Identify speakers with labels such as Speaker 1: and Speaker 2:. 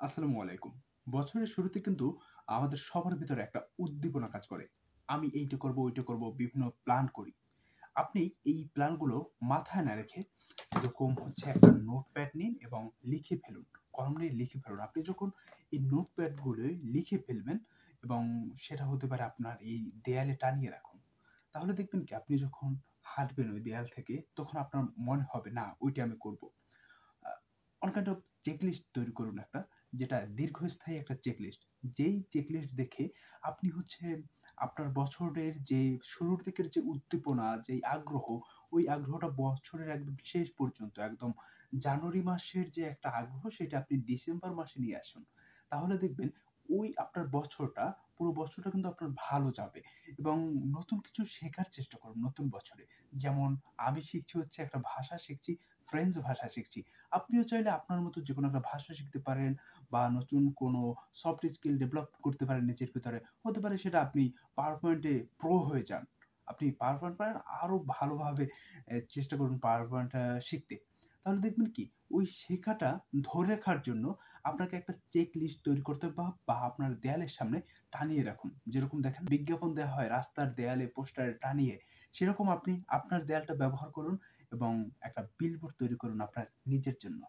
Speaker 1: আসসালামু আলাইকুম। বছরের শুরুতে কিন্তু আমাদের সবার ভিতরে একটা উদ্দীপনা কাজ করে। আমি এইটা করব, ওইটা করব, বিভিন্ন প্ল্যান করি। আপনি এই প্ল্যানগুলো মাথায় না রেখে এরকম একটা নোটপ্যাড নিন এবং লিখে ফেলুন। কলম নিয়ে লিখে ফেলুন। আপনি যখন এই নোটপ্যাডগুলোয় লিখে ফেলবেন এবং সেটা হতে পারে আপনার এই দেয়ালে টানিয়ে রাখুন। তাহলে দেখবেন কি আপনি যখন হাঁটবেন ওই দেয়াল থেকে তখন আপনার মনে হবে না ওইটা আমি করব। আ অন কাইন্ড অফ চেকলিস্ট তৈরি করুন একটা, যেটা দীর্ঘস্থায়ী একটা চেকলিস্ট। যেই চেকলিস্ট দেখে আপনি আপনার বছরের যে শুরুর দিকের যে উদ্দীপনা, যেই আগ্রহ, ওই আগ্রহটা বছরের একদম শেষ পর্যন্ত একদম জানুয়ারি মাসের যে একটা আগ্রহ সেটা আপনি ডিসেম্বর মাসে নিয়ে আসুন। তাহলে দেখবেন ওই আপনার বছরটা, পুরো বছরটা কিন্তু আপনার ভালো যাবে এবং নতুন কিছু শেখার চেষ্টা করুন নতুন বছরে। যেমন আমি শিখছি একটা ভাষা শিখছি, ফ্রেঞ্চ ভাষা শিখছি। আপনিও চাইলে আপনার মতো যেকোনো একটা ভাষা শিখতে পারেন বা নতুন কোনো সফট স্কিল ডেভেলপ করতে পারেন নিজের ভিতরে। হতে পারে সেটা আপনি PowerPoint এ প্রো হয়ে যান। আপনি PowerPoint পারেন আরো ভালোভাবে চেষ্টা করুন PowerPoint শিখতে। তাহলে দেখবেন কি ওই শেখাটা ধরে রাখার জন্য আপনাকে একটা চেক লিস্ট তৈরি করতে হবে বা আপনার দেয়ালের সামনে টানিয়ে রাখুন। যেরকম দেখেন বিজ্ঞাপন দেয়া হয় রাস্তার দেয়ালে পোস্টারে টানিয়ে, সেরকম আপনি আপনার দেয়ালটা ব্যবহার করুন এবং একটা বিলবোর্ড তৈরি করুন আপনার নিজের জন্য।